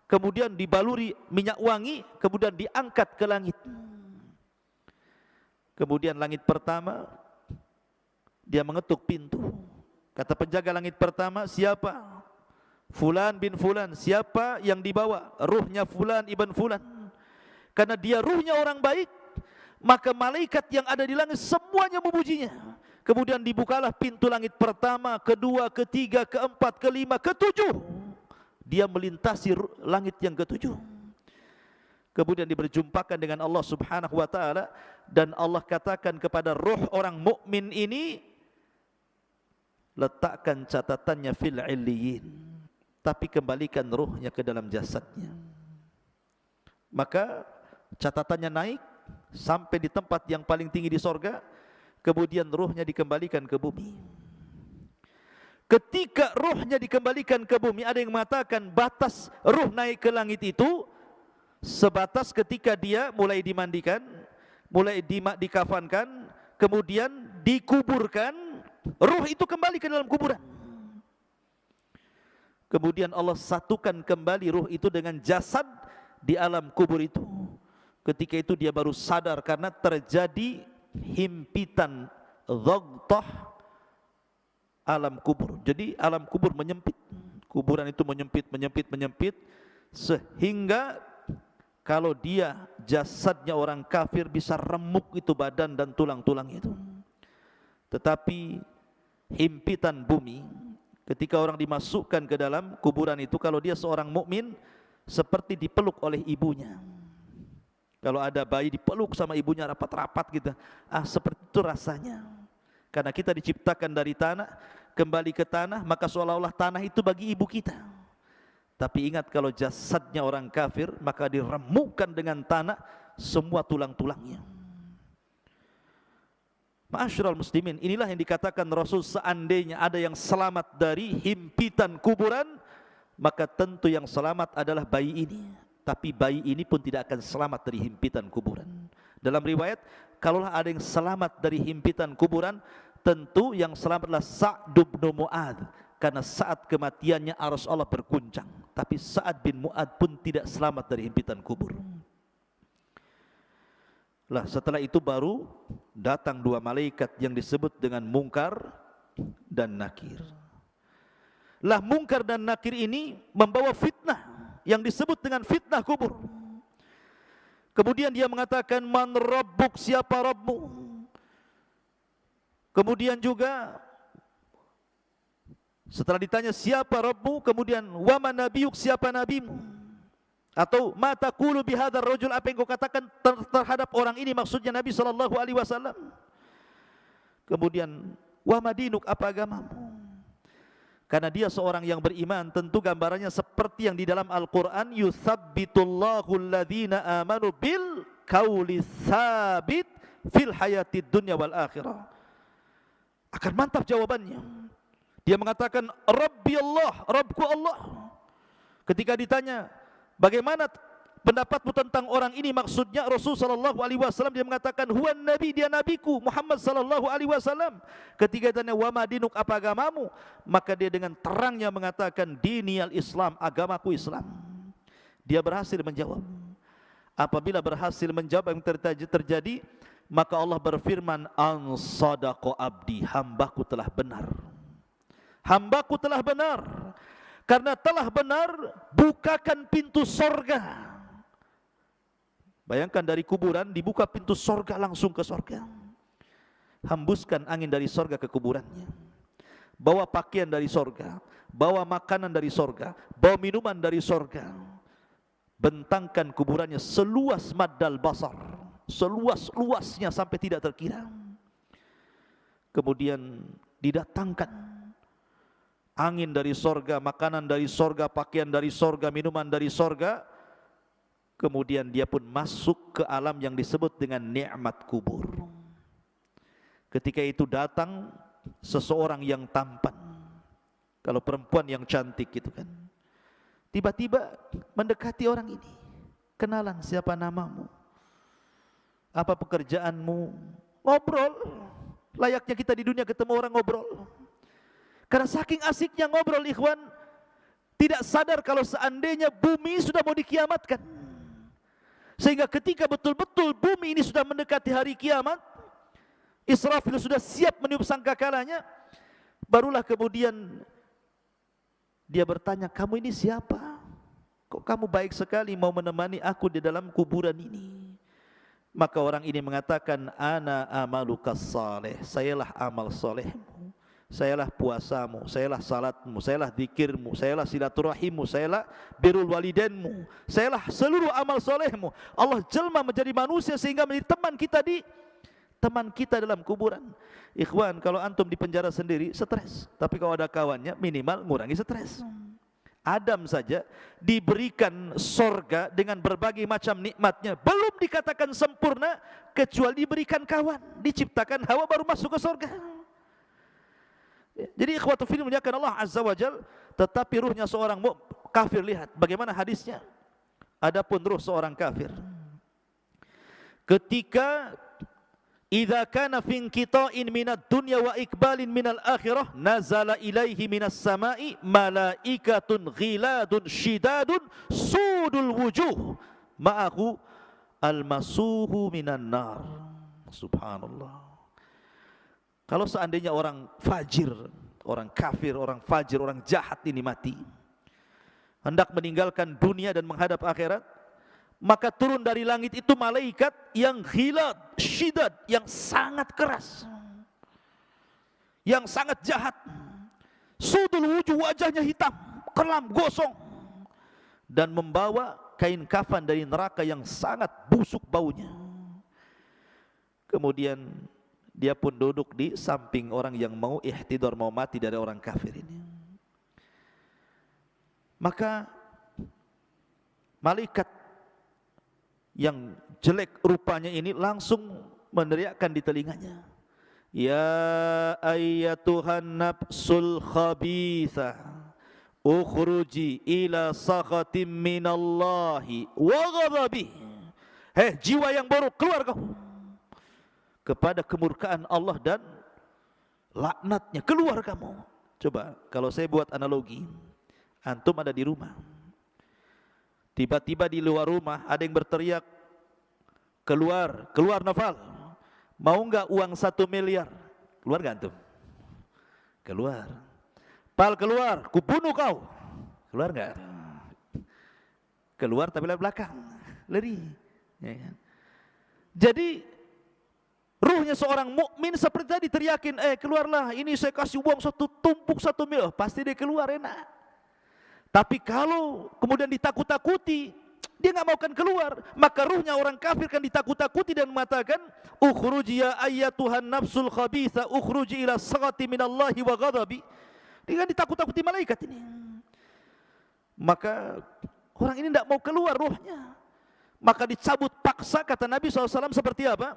kemudian dibaluri minyak wangi, kemudian diangkat ke langit. Kemudian langit pertama, dia mengetuk pintu. Kata penjaga langit pertama, siapa? Fulan bin Fulan. Siapa yang dibawa? Ruhnya Fulan ibn Fulan. Karena dia ruhnya orang baik, maka malaikat yang ada di langit semuanya memujinya. Kemudian dibukalah pintu langit pertama, kedua, ketiga, keempat, kelima, ketujuh. Dia melintasi langit yang ketujuh. Kemudian diberjumpakan dengan Allah Subhanahu wa taala, dan Allah katakan kepada ruh orang mukmin ini, letakkan catatannya fil illiyin, tapi kembalikan ruhnya ke dalam jasadnya. Maka catatannya naik sampai di tempat yang paling tinggi di sorga, kemudian ruhnya dikembalikan ke bumi. Ketika ruhnya dikembalikan ke bumi, ada yang mengatakan batas ruh naik ke langit itu sebatas ketika dia mulai dimandikan, mulai dikafankan, kemudian dikuburkan, ruh itu kembali ke dalam kuburan. Kemudian Allah satukan kembali ruh itu dengan jasad di alam kubur itu. Ketika itu dia baru sadar karena terjadi himpitan dhaghtah alam kubur. Jadi alam kubur menyempit. Kuburan itu menyempit sehingga kalau dia jasadnya orang kafir bisa remuk itu badan dan tulang-tulang itu. Tetapi himpitan bumi ketika orang dimasukkan ke dalam kuburan itu, kalau dia seorang mukmin seperti dipeluk oleh ibunya. Kalau ada bayi dipeluk sama ibunya rapat-rapat gitu, seperti itu rasanya. Karena kita diciptakan dari tanah, kembali ke tanah, maka seolah-olah tanah itu bagi ibu kita. Tapi ingat, kalau jasadnya orang kafir, maka diremukkan dengan tanah semua tulang-tulangnya. Ma'asyiral muslimin, inilah yang dikatakan Rasul, seandainya ada yang selamat dari himpitan kuburan, maka tentu yang selamat adalah bayi ini. Tapi bayi ini pun tidak akan selamat dari himpitan kuburan. Dalam riwayat, kalaulah ada yang selamat dari himpitan kuburan, tentu yang selamat adalah Sa'd bin Mu'adz, karena saat kematiannya arsy Allah berguncang. Tapi Sa'ad bin Mu'adz pun tidak selamat dari himpitan kubur. Lah setelah itu baru datang dua malaikat yang disebut dengan Munkar dan Nakir. Lah Munkar dan Nakir ini membawa fitnah yang disebut dengan fitnah kubur. Kemudian dia mengatakan, man rabbuk, siapa Rabbmu? Kemudian juga setelah ditanya siapa Rabbmu, kemudian wa man nabiyuk, siapa nabimu? Atau ma taqulu bihadzal rajul, apa yang kau katakan terhadap orang ini, maksudnya Nabi sallallahu alaihi wasallam. Kemudian wa madinuk, apa agamamu? Karena dia seorang yang beriman, tentu gambarannya seperti yang di dalam Al-Quran, yuthabbitullahu alladhina amanu bil qawli tsabit fil hayatid dunya wal akhirah. Akan mantap jawabannya. Dia mengatakan Rabbi Allah, Rabbku Allah. Ketika ditanya bagaimana pendapatmu tentang orang ini, maksudnya Rasul sallallahu alaihi wasallam, dia mengatakan huwan nabi, dia nabiku Muhammad sallallahu alaihi wasallam. Ketika ditanya wa madinuk, apa agamamu, maka dia dengan terangnya mengatakan diniyal Islam, agamaku Islam. Dia berhasil menjawab. Apabila berhasil menjawab yang terjadi, maka Allah berfirman, an sadaqa abdi, hambaku telah benar. Hambaku telah benar. Karena telah benar, bukakan pintu sorga. Bayangkan dari kuburan dibuka pintu sorga, langsung ke sorga. Hembuskan angin dari sorga ke kuburannya. Bawa pakaian dari sorga, bawa makanan dari sorga, bawa minuman dari sorga. Bentangkan kuburannya seluas maddal basar, seluas-luasnya sampai tidak terkira. Kemudian didatangkan angin dari sorga, makanan dari sorga, pakaian dari sorga, minuman dari sorga. Kemudian dia pun masuk ke alam yang disebut dengan nikmat kubur. Ketika itu datang seseorang yang tampan, kalau perempuan yang cantik gitu kan, tiba-tiba mendekati orang ini. Kenalan, siapa namamu? Apa pekerjaanmu? Ngobrol. Layaknya kita di dunia ketemu orang ngobrol. Karena saking asiknya ngobrol, ikhwan, tidak sadar kalau seandainya bumi sudah mau dikiamatkan. Sehingga ketika betul-betul bumi ini sudah mendekati hari kiamat, Israfil sudah siap meniup sangkakalanya, Barulah kemudian dia bertanya, kamu ini siapa? Kok kamu baik sekali mau menemani aku di dalam kuburan ini? Maka orang ini mengatakan, ana amalukas saleh, sayalah amal solehmu, sayalah puasamu, sayalah salatmu, sayalah zikirmu, sayalah silaturahimmu, sayalah birrul walidainmu, sayalah seluruh amal solehmu. Allah jelma menjadi manusia sehingga menjadi teman kita dalam kuburan. Ikhwan, kalau antum di penjara sendiri stres, tapi kalau ada kawannya minimal ngurangi stres. Adam saja diberikan sorga dengan berbagai macam nikmatnya, belum dikatakan sempurna kecuali diberikan kawan, diciptakan Hawa baru masuk ke sorga. Jadi ikhwatu fillah muliakan Allah Azza wa Jal. Tetapi ruhnya seorang kafir, lihat bagaimana hadisnya. Adapun ruh seorang kafir, ketika idza kana fi inqita'in minad dunya wa iqbalin minal akhirah nazala ilaihi minas sama'i malaikatun ghiladun shidadun sudul wujuh ma'ahu almasuhu minan nar. Subhanallah. Kalau seandainya orang fajir, orang kafir, orang fajir, orang jahat ini mati, hendak meninggalkan dunia dan menghadap akhirat, maka turun dari langit itu malaikat yang ghilad, syidad, yang sangat keras, yang sangat jahat. Sudul wujuh, wajahnya hitam, kelam, gosong, dan membawa kain kafan dari neraka yang sangat busuk baunya. Kemudian dia pun duduk di samping orang yang mau ihtidar, mau mati dari orang kafir ini. Maka malaikat yang jelek rupanya ini langsung meneriakkan di telinganya, ya ayyatuhan nafsul khabithah ukhruji ila sakhatim minallahi wa ghadabih. Hei jiwa yang buruk, keluar kau kepada kemurkaan Allah dan laknatnya, keluar kamu. Coba kalau saya buat analogi, antum ada di rumah, tiba-tiba di luar rumah ada yang berteriak, keluar, keluar Noval, mau enggak uang 1 miliar? Keluar enggak antum? Keluar. Pal, keluar, kubunuh kau. Keluar enggak? Keluar tapi lewat belakang, lari. Jadi ruhnya seorang mukmin seperti tadi teriakin, keluarlah, ini saya kasih uang tumpuk 1 miliar, pasti dia keluar enak. Tapi kalau kemudian ditakut-takuti, dia nggak mau kan keluar, maka ruhnya orang kafir kan ditakut-takuti dan mengatakan, ukhruji ya ayyatuhan nafsul khabitha ukhruji ila saghati minallahi wa ghadabi. Dia kan ditakut-takuti malaikat ini. Maka orang ini tidak mau keluar ruhnya, maka dicabut paksa. Kata Nabi SAW seperti apa?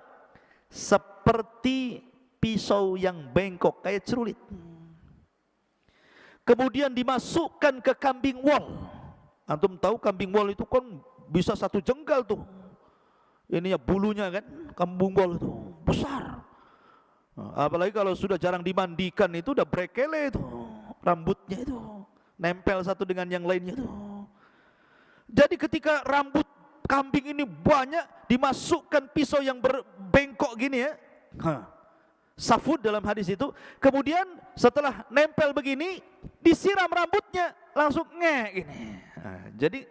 Seperti pisau yang bengkok, kayak celurit. Kemudian dimasukkan ke kambing wol. Antum tahu kambing wol itu kan bisa 1 jengkal tuh, ininya bulunya kan, kambing wol itu besar. Apalagi kalau sudah jarang dimandikan itu udah brekele itu, rambutnya itu nempel satu dengan yang lainnya itu. Jadi ketika rambut kambing ini banyak, dimasukkan pisau yang berbengkok gini ya, safud dalam hadis itu. Kemudian setelah nempel begini, disiram rambutnya, langsung gini. Jadi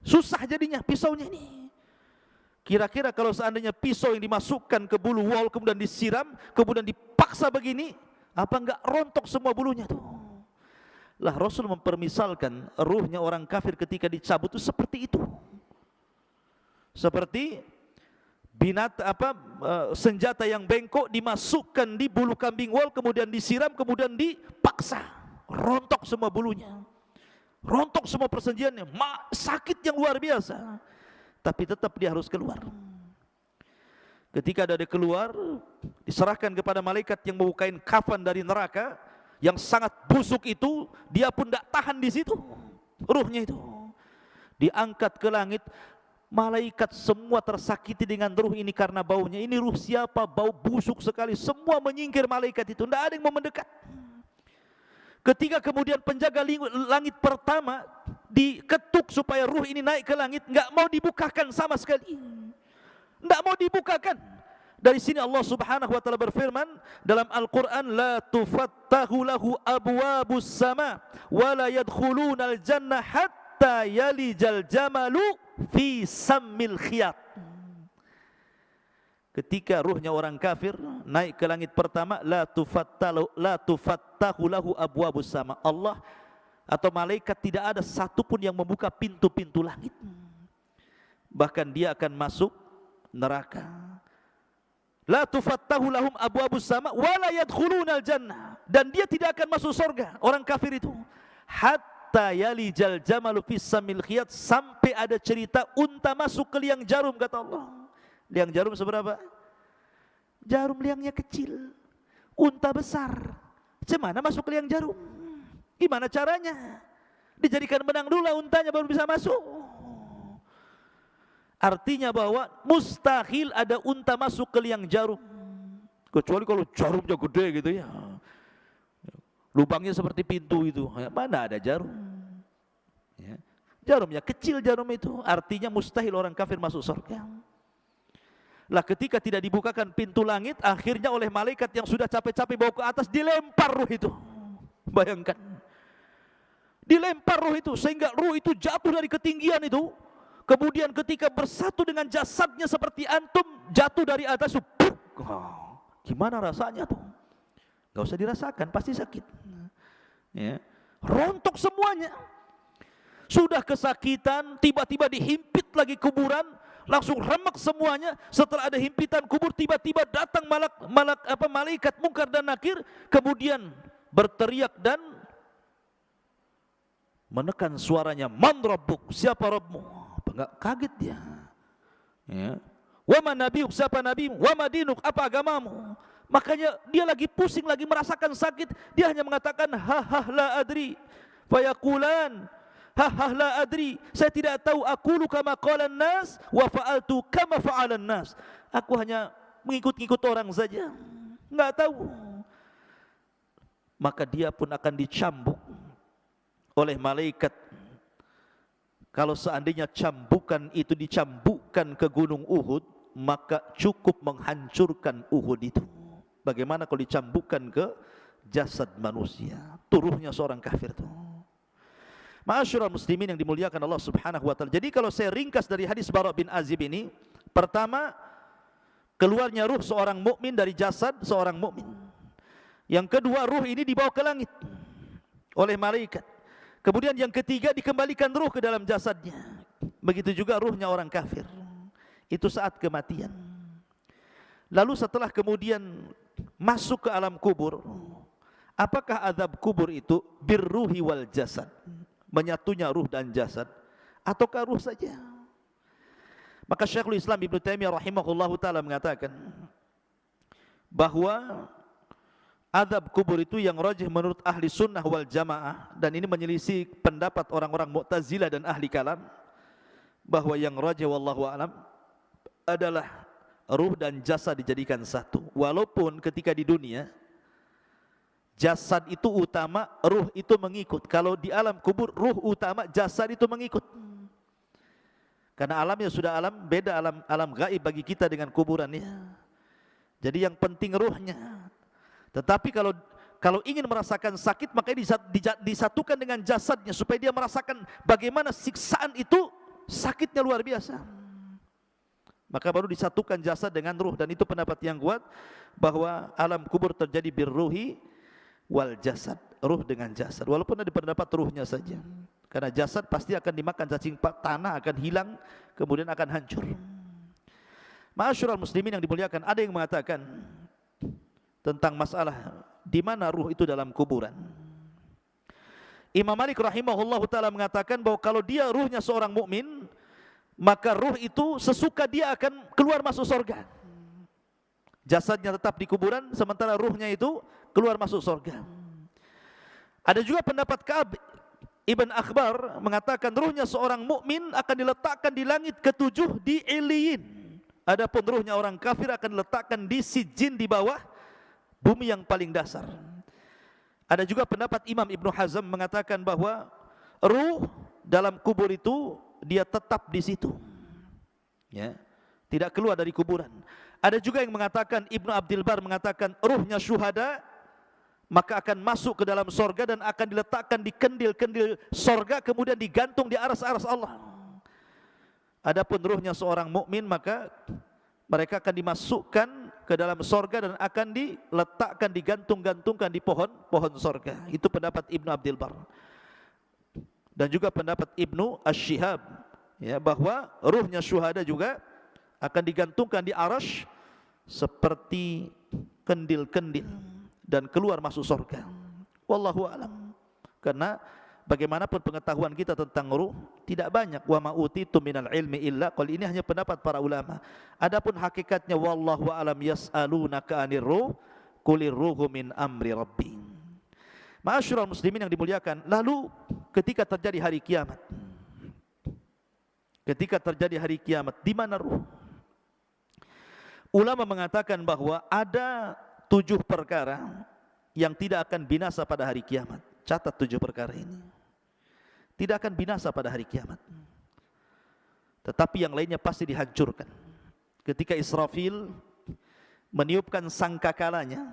susah jadinya pisaunya ini. Kira-kira kalau seandainya pisau yang dimasukkan ke bulu wol kemudian disiram, kemudian dipaksa begini, apa enggak rontok semua bulunya tuh? Lah Rasul mempermisalkan ruhnya orang kafir ketika dicabut itu seperti itu. Seperti senjata yang bengkok dimasukkan di bulu kambing wol, kemudian disiram, kemudian dipaksa, rontok semua bulunya, rontok semua persenjaannya, sakit yang luar biasa. Tapi tetap dia harus keluar. Ketika dia keluar, diserahkan kepada malaikat yang membukain kafan dari neraka yang sangat busuk itu. Dia pun tidak tahan di situ, ruhnya itu diangkat ke langit. Malaikat semua tersakiti dengan ruh ini karena baunya. Ini ruh siapa? Bau busuk sekali. Semua menyingkir malaikat itu, tidak ada yang mau mendekat. Ketika kemudian penjaga langit pertama diketuk supaya ruh ini naik ke langit, nggak mau dibukakan sama sekali, nggak mau dibukakan. Dari sini Allah Subhanahu wa taala berfirman dalam Al-Qur'an, la tufattahu lahu abwabus sama wa la yadkhulunal jannah hatta yalijal jamalu fi sammil khiyat. Ketika ruhnya orang kafir naik ke langit pertama, la tufattahu lahu abwabus sama. Allah atau malaikat tidak ada satupun yang membuka pintu-pintu langit. Bahkan dia akan masuk neraka. La tufattahu lahum abwabus sama wa la yadkhulunal jannah, dan dia tidak akan masuk surga orang kafir itu hatta yalijal jamalu fis samil khiyat, sampai ada cerita unta masuk ke liang jarum, kata Allah. Liang jarum seberapa? Jarum liangnya kecil, unta besar. Gimana masuk ke liang jarum? Gimana caranya? Dijadikan benang dulu untanya baru bisa masuk. Artinya bahwa mustahil ada unta masuk ke liang jarum, kecuali kalau jarumnya gede gitu ya, lubangnya seperti pintu itu. Mana ada jarum ya. Jarumnya kecil, jarum itu artinya mustahil orang kafir masuk surga. Lah ketika tidak dibukakan pintu langit, akhirnya oleh malaikat yang sudah capek-capek bawa ke atas, dilempar ruh itu. Bayangkan, dilempar ruh itu sehingga ruh itu jatuh dari ketinggian itu. Kemudian ketika bersatu dengan jasadnya seperti antum, jatuh dari atas, gimana rasanya tuh? Gak usah dirasakan, pasti sakit ya. Rontok semuanya. Sudah kesakitan, tiba-tiba dihimpit lagi kuburan, langsung remek semuanya. Setelah ada himpitan kubur, tiba-tiba datang malaikat Munkar dan Nakir, kemudian berteriak dan menekan suaranya, man rabbuk, siapa Rabbmu? Enggak, kaget dia ya. Wa man nabiyuk, siapa nabimu? Wa madinuk, apa agamamu? Makanya dia lagi pusing, lagi merasakan sakit, dia hanya mengatakan ha la adri. Fayaqulan ha la adri, saya tidak tahu. Aqulu kama qalan nas wa fa'altu kama fa'alan nas, aku hanya mengikut-ikut orang saja, enggak tahu. Maka dia pun akan dicambuk oleh malaikat. Kalau seandainya cambukan itu dicambukkan ke gunung Uhud, maka cukup menghancurkan Uhud itu. Bagaimana kalau dicambukkan ke jasad manusia? Turuhnya seorang kafir itu. Ma'asyiral muslimin yang dimuliakan Allah Subhanahu wa taala. Jadi kalau saya ringkas dari hadis Bara' bin Azib ini, pertama, keluarnya ruh seorang mukmin dari jasad seorang mukmin. Yang kedua, ruh ini dibawa ke langit oleh malaikat. Kemudian yang ketiga, dikembalikan ruh ke dalam jasadnya. Begitu juga ruhnya orang kafir, itu saat kematian. Lalu setelah kemudian masuk ke alam kubur, apakah azab kubur itu birruhi wal jasad, menyatunya ruh dan jasad, ataukah ruh saja? Maka Syekhul Islam Ibnu Taimiyah rahimahullahu taala mengatakan bahwa azab kubur itu yang rajih menurut ahli sunnah wal jamaah, dan ini menyelisih pendapat orang-orang Mu'tazilah dan ahli kalam, bahwa yang rajih wallahu alam adalah ruh dan jasad dijadikan satu. Walaupun ketika di dunia jasad itu utama, ruh itu mengikut. Kalau di alam kubur ruh utama, jasad itu mengikut. Karena alamnya sudah beda, alam gaib bagi kita dengan kuburannya. Jadi yang penting ruhnya. Tetapi kalau ingin merasakan sakit, maka disatukan dengan jasadnya supaya dia merasakan bagaimana siksaan itu, sakitnya luar biasa. Maka baru disatukan jasad dengan ruh, dan itu pendapat yang kuat bahwa alam kubur terjadi birruhi wal jasad, ruh dengan jasad. Walaupun ada pendapat ruhnya saja, karena jasad pasti akan dimakan cacing tanah, akan hilang, kemudian akan hancur. Ma'asyiral muslimin yang dimuliakan, ada yang mengatakan tentang masalah di mana ruh itu dalam kuburan. Imam Malik rahimahullahu taala mengatakan bahwa kalau dia ruhnya seorang mukmin, maka ruh itu sesuka dia akan keluar masuk surga. Jasadnya tetap di kuburan, sementara ruhnya itu keluar masuk surga. Ada juga pendapat Ka'ab Ibn Akhbar mengatakan ruhnya seorang mukmin akan diletakkan di langit ketujuh di Iliyin. Adapun ruhnya orang kafir akan diletakkan di Sijin, di bawah bumi yang paling dasar. Ada juga pendapat Imam Ibnu Hazm mengatakan bahwa ruh dalam kubur itu dia tetap di situ, ya, tidak keluar dari kuburan. Ada juga yang mengatakan, Ibnu Abdul Bar mengatakan, ruhnya syuhada maka akan masuk ke dalam sorga dan akan diletakkan di kendil-kendil sorga, kemudian digantung di aras-aras Allah. Adapun ruhnya seorang mukmin maka mereka akan dimasukkan ke dalam sorga dan akan diletakkan, digantung-gantungkan di pohon sorga. Itu pendapat Ibnu Abdul Bar. Dan juga pendapat Ibnu Ash-Shihab, ya, bahwa ruhnya syuhada juga akan digantungkan di arasy seperti kendil-kendil dan keluar masuk surga. Wallahu a'lam. Karena bagaimanapun pengetahuan kita tentang ruh tidak banyak. Wa ma utitu minal ilmi illa qal, ini hanya pendapat para ulama. Adapun hakikatnya wallahu a'lam, yas'alunaka 'anir ruh qulir ruhu min amri rabbi. Ma'asyiral muslimin yang dimuliakan, lalu ketika terjadi hari kiamat, di mana ruh? Ulama mengatakan bahwa ada 7 perkara yang tidak akan binasa pada hari kiamat. Catat 7 perkara ini. Tidak akan binasa pada hari kiamat. Tetapi yang lainnya pasti dihancurkan. Ketika Israfil meniupkan sangkakalanya,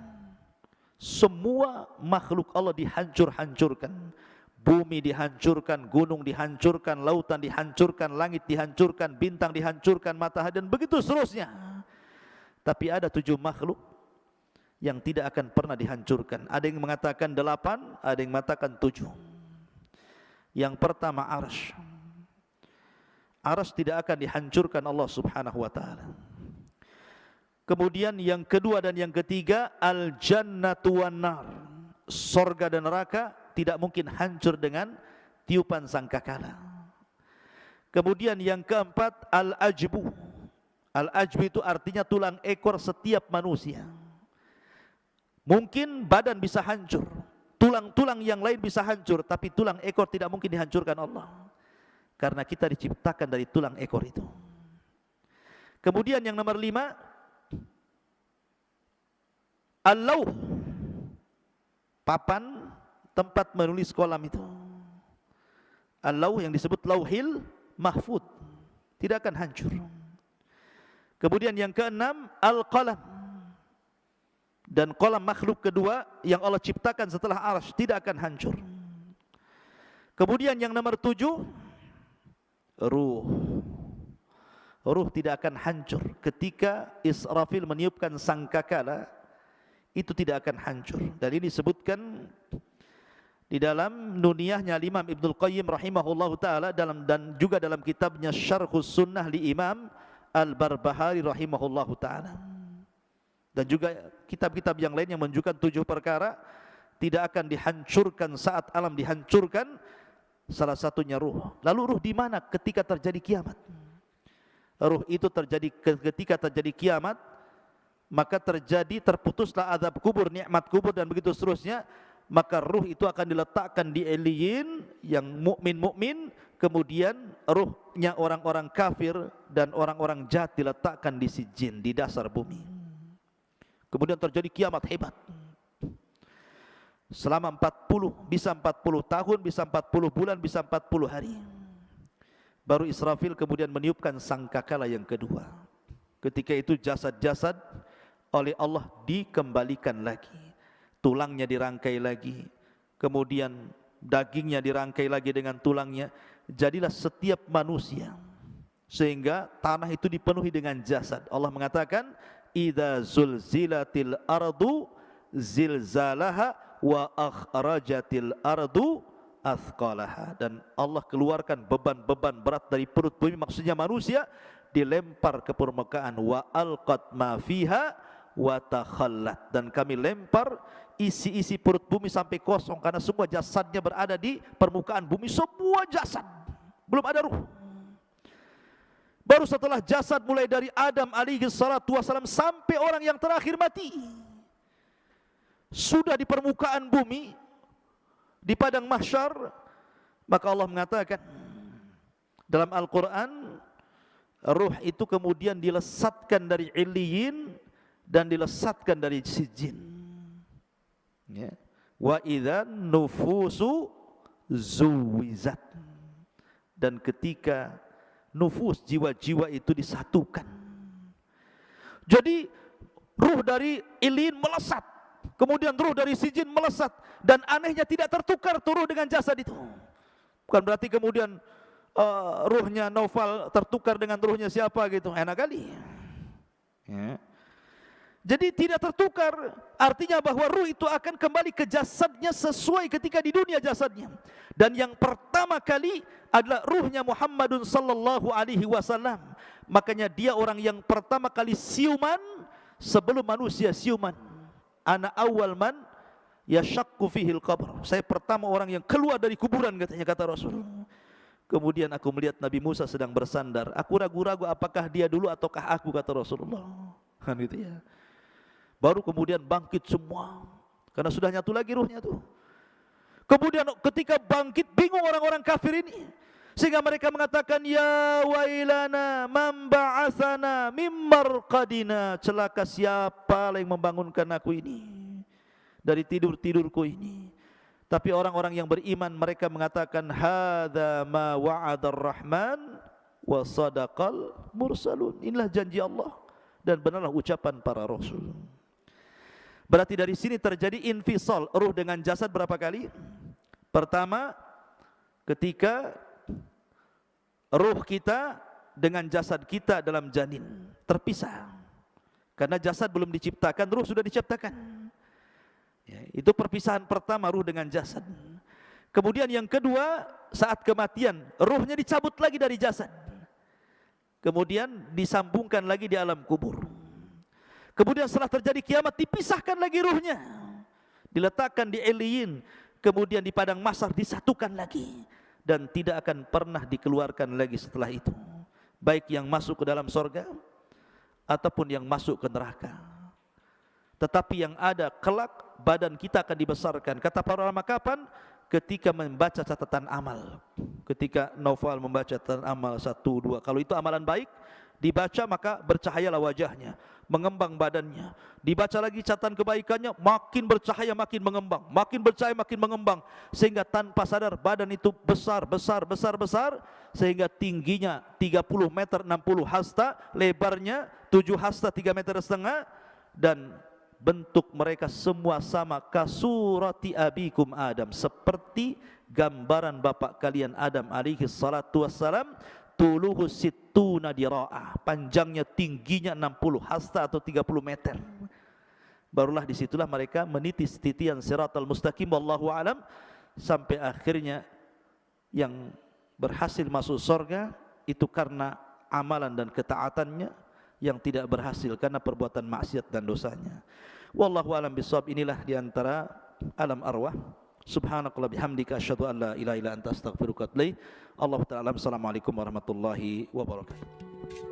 semua makhluk Allah dihancur-hancurkan. Bumi dihancurkan, gunung dihancurkan, lautan dihancurkan, langit dihancurkan, bintang dihancurkan, matahari, dan begitu seterusnya. Tapi ada 7 makhluk yang tidak akan pernah dihancurkan. Ada yang mengatakan 8, ada yang mengatakan 7. Yang pertama arsy. Arsy tidak akan dihancurkan Allah Subhanahu wa taala. Kemudian yang kedua dan yang ketiga, al-jannatu wan nar. Surga dan neraka tidak mungkin hancur dengan tiupan sangkakala. Kemudian yang keempat, al-ajbu. Al-ajbu itu artinya tulang ekor setiap manusia. Mungkin badan bisa hancur, tulang-tulang yang lain bisa hancur, tapi tulang ekor tidak mungkin dihancurkan Allah, karena kita diciptakan dari tulang ekor itu. Kemudian yang nomor 5, al-lauh, papan tempat menulis kolam itu. Al-lauh yang disebut lauhil mahfud, tidak akan hancur. Kemudian yang keenam, al-qalam, dan kolam makhluk kedua yang Allah ciptakan setelah arsy tidak akan hancur. Kemudian yang nomor 7, ruh. Ruh tidak akan hancur ketika Israfil meniupkan sangkakala, itu tidak akan hancur. Dan ini disebutkan di dalam nuniyahnya Imam Ibnul Qayyim rahimahullahu taala, dan juga dalam kitabnya Syarhus Sunnah li Imam Al-Barbahari rahimahullahu ta'ala. Dan juga kitab-kitab yang lain yang menunjukkan 7 perkara tidak akan dihancurkan saat alam dihancurkan. Salah satunya ruh. Lalu ruh di mana ketika terjadi kiamat? Ruh itu terjadi ketika terjadi kiamat, maka terputuslah azab kubur, nikmat kubur, dan begitu seterusnya. Maka ruh itu akan diletakkan di eliyin yang mukmin-mukmin, kemudian ruhnya orang-orang kafir dan orang-orang jahat diletakkan di sijin, di dasar bumi. Kemudian terjadi kiamat hebat. Selama 40, bisa 40 tahun, bisa 40 bulan, bisa 40 hari. Baru Israfil kemudian meniupkan sangkakala yang kedua. Ketika itu jasad-jasad oleh Allah dikembalikan lagi. Tulangnya dirangkai lagi, kemudian dagingnya dirangkai lagi dengan tulangnya. Jadilah setiap manusia, sehingga tanah itu dipenuhi dengan jasad. Allah mengatakan, idza zulzilatil ardu zilzalaha wa akhrajatil ardu athqalaha. Dan Allah keluarkan beban-beban berat dari perut bumi, maksudnya manusia, dilempar ke permukaan. Wa alqat ma fiha wa takhallat. Dan kami lempar isi-isi perut bumi sampai kosong, karena semua jasadnya berada di permukaan bumi, semua jasad, belum ada ruh. Baru setelah jasad mulai dari Adam alaihi salatu wasalam sampai orang yang terakhir mati, sudah di permukaan bumi, di padang mahsyar, maka Allah mengatakan dalam Al-Quran, ruh itu kemudian dilesatkan dari illiyin dan dilesatkan dari sijin. Ya. Wa idza nufusu zuwizat, dan ketika nufus, jiwa-jiwa itu disatukan, Jadi ruh dari Ilin melesat, kemudian ruh dari Sijin melesat, dan anehnya tidak tertukar tuh ruh dengan jasad itu. Bukan berarti kemudian ruhnya Naufal tertukar dengan ruhnya siapa gitu, enak kali ya. Jadi tidak tertukar, artinya bahwa ruh itu akan kembali ke jasadnya sesuai ketika di dunia jasadnya. Dan yang pertama kali adalah ruhnya Muhammadun sallallahu alaihi wasallam. Makanya dia orang yang pertama kali siuman sebelum manusia siuman. Ana awal man yashaqqu fihil qabr. Saya pertama orang yang keluar dari kuburan, katanya, kata Rasul. Kemudian aku melihat Nabi Musa sedang bersandar. Aku ragu-ragu apakah dia dulu ataukah aku, kata Rasulullah. Kan gitu ya. Baru kemudian bangkit semua, karena sudah nyatu lagi ruhnya tuh. Kemudian ketika bangkit, bingung orang-orang kafir ini, sehingga mereka mengatakan, ya wailana man ba'atsana mim marqadina. Celaka siapa yang membangunkan aku ini dari tidur-tidurku ini. Tapi orang-orang yang beriman mereka mengatakan, hadza ma wa'adar rahman wa sadaqal mursalun. Inilah janji Allah dan benarlah ucapan para rasul. Berarti dari sini terjadi infisal ruh dengan jasad berapa kali? Pertama, ketika ruh kita dengan jasad kita dalam janin terpisah. Karena jasad belum diciptakan, ruh sudah diciptakan. Ya, itu perpisahan pertama, ruh dengan jasad. Kemudian yang kedua, saat kematian, ruhnya dicabut lagi dari jasad. Kemudian disambungkan lagi di alam kubur. Kemudian setelah terjadi kiamat, dipisahkan lagi ruhnya, diletakkan di Iliyin, kemudian di padang mahsyar disatukan lagi, dan tidak akan pernah dikeluarkan lagi setelah itu, baik yang masuk ke dalam sorga ataupun yang masuk ke neraka. Tetapi yang ada kelak, badan kita akan dibesarkan. Kata para ulama, kapan? Ketika membaca catatan amal. Ketika Naufal membaca catatan amal 1, 2, kalau itu amalan baik dibaca, maka bercahayalah wajahnya, mengembang badannya. Dibaca lagi catatan kebaikannya, makin bercahaya, makin mengembang, makin bercahaya, makin mengembang, sehingga tanpa sadar badan itu besar, sehingga tingginya 30 meter 60 hasta, lebarnya 7 hasta 3,5 meter, dan bentuk mereka semua sama, kasurati abikum Adam, seperti gambaran bapak kalian Adam alaihi salatu wassalam. Tuluhu sittuna dira'ah, panjangnya tingginya 60 hasta atau 30 meter. Barulah disitulah mereka menitis titian siratal mustaqim, wallahu alam, sampai akhirnya yang berhasil masuk surga itu karena amalan dan ketaatannya, yang tidak berhasil karena perbuatan maksiat dan dosanya. Wallahu alam bisawab. Inilah diantara alam arwah. Subhanakallah bihamdika asyhadu an la ilaha illa anta astaghfiruka wa atubu ilaik. Allahu ta'ala. Assalamualaikum warahmatullahi wabarakatuh.